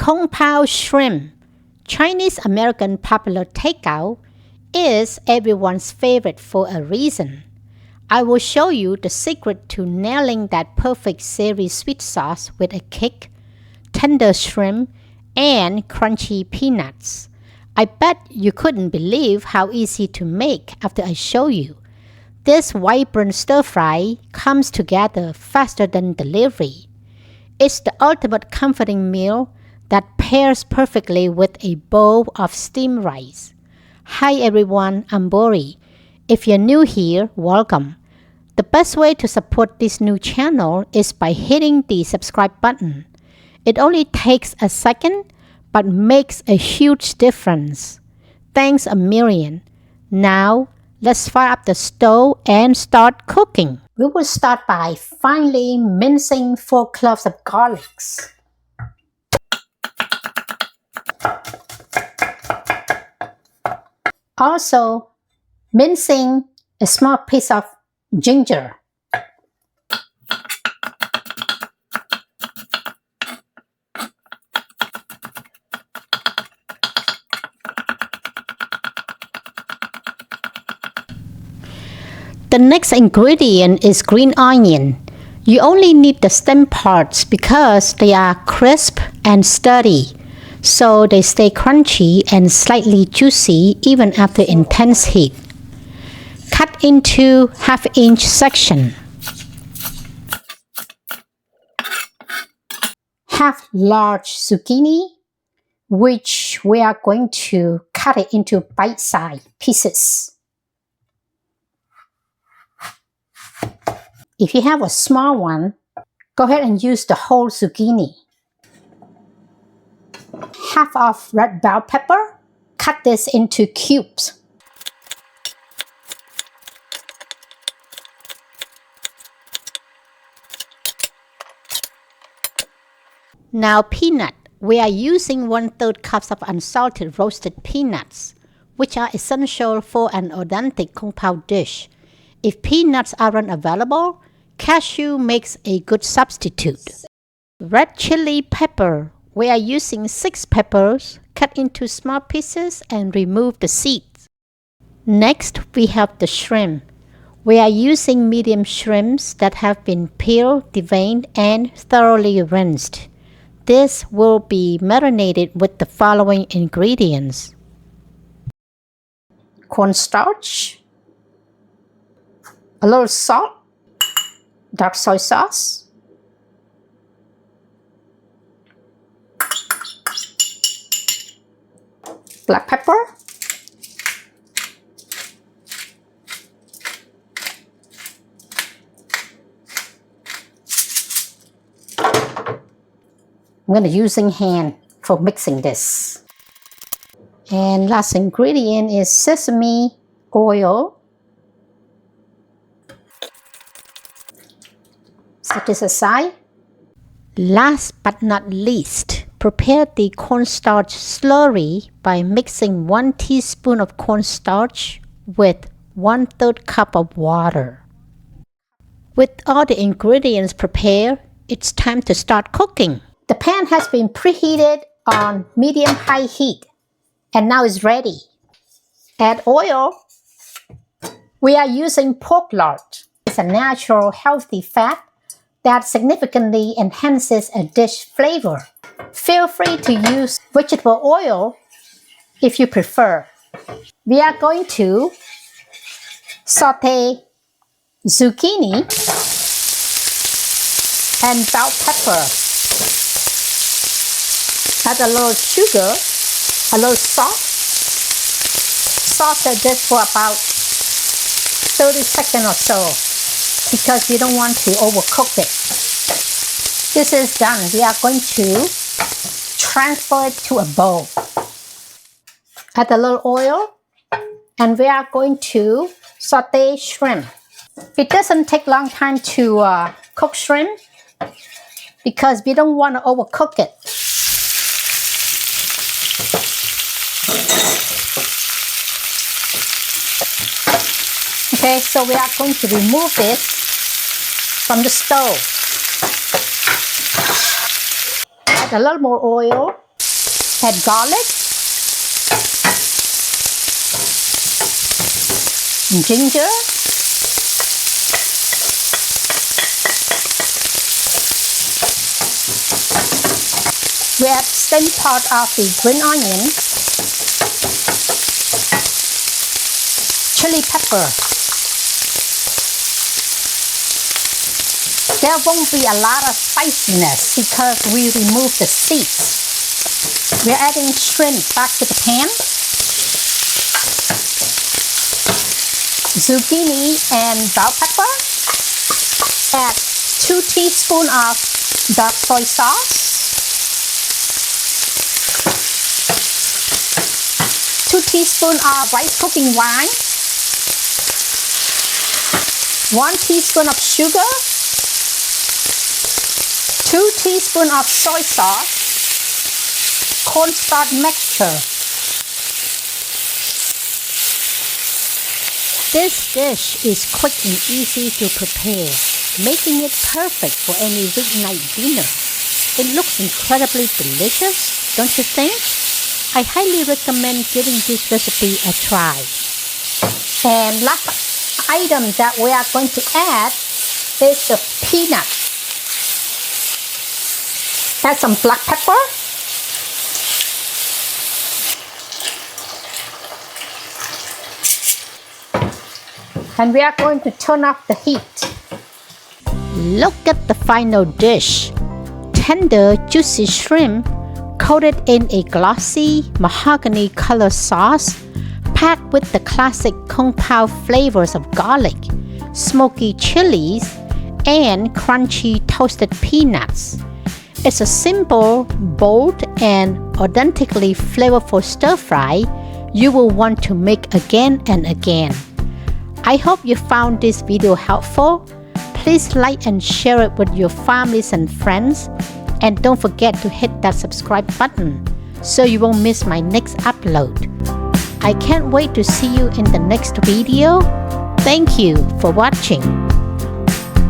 Kung Pao Shrimp, Chinese-American popular takeout, is everyone's favorite for a reason. I will show you the secret to nailing that perfect savory sweet sauce with a kick, tender shrimp, and crunchy peanuts. I bet you couldn't believe how easy to make after I show you. This vibrant stir-fry comes together faster than delivery. It's the ultimate comforting meal that pairs perfectly with a bowl of steamed rice. Hi everyone, I'm Bori. If you're new here, welcome. The best way to support this new channel is by hitting the subscribe button. It only takes a second, but makes a huge difference. Thanks a million. Now, let's fire up the stove and start cooking. We will start by finely mincing 4 cloves of garlic. Also, mincing a small piece of ginger. The next ingredient is green onion. You only need the stem parts because they are crisp and sturdy, so they stay crunchy and slightly juicy even after intense heat. Cut into half-inch sections. Half large zucchini, which we are going to cut it into bite-sized pieces. If you have a small one, go ahead and use the whole zucchini. Half of red bell pepper, cut this into cubes. Now peanut. We are using 1/3 cups of unsalted roasted peanuts, which are essential for an authentic Kung Pao dish. If peanuts aren't available, cashew makes a good substitute. Red chili pepper. We are using 6 peppers, cut into small pieces and remove the seeds. Next, we have the shrimp. We are using medium shrimps that have been peeled, deveined, and thoroughly rinsed. This will be marinated with the following ingredients: cornstarch, a little salt, dark soy sauce, black pepper, I'm going to using hand for mixing this. And last ingredient is sesame oil. Set this aside. Last but not least, prepare the cornstarch slurry by mixing 1 teaspoon of cornstarch with 1/3 cup of water. With all the ingredients prepared, it's time to start cooking. The pan has been preheated on medium-high heat, and now it's ready. Add oil. We are using pork lard. It's a natural, healthy fat that significantly enhances a dish flavor. Feel free to use vegetable oil if you prefer. We are going to saute zucchini and bell pepper. Add a little sugar, a little salt. Saute this for about 30 seconds or so, because we don't want to overcook it. This is done. We are going to transfer it to a bowl. Add a little oil, and we are going to saute shrimp. It doesn't take long time to cook shrimp because we don't want to overcook it. Okay, so we are going to remove this from the stove. Add a little more oil. add garlic, ginger, we add same part of the green onion, chili pepper. There won't be a lot of spiciness because we remove the seeds. We're adding shrimp back to the pan, zucchini and bell pepper. Add 2 teaspoons of dark soy sauce, 2 teaspoons of rice cooking wine, 1 teaspoon of sugar, 2 teaspoons of soy sauce, cornstarch mixture. This dish is quick and easy to prepare, making it perfect for any weeknight dinner. It looks incredibly delicious, don't you think? I highly recommend giving this recipe a try. And last item that we are going to add is the peanut. Add some black pepper, and we are going to turn off the heat. Look at the final dish. Tender, juicy shrimp coated in a glossy mahogany color sauce, packed with the classic Kung Pao flavors of garlic, smoky chilies, and crunchy toasted peanuts. It's a simple, bold, and authentically flavorful stir-fry you will want to make again and again. I hope you found this video helpful. Please like and share it with your families and friends. And don't forget to hit that subscribe button so you won't miss my next upload. I can't wait to see you in the next video. Thank you for watching.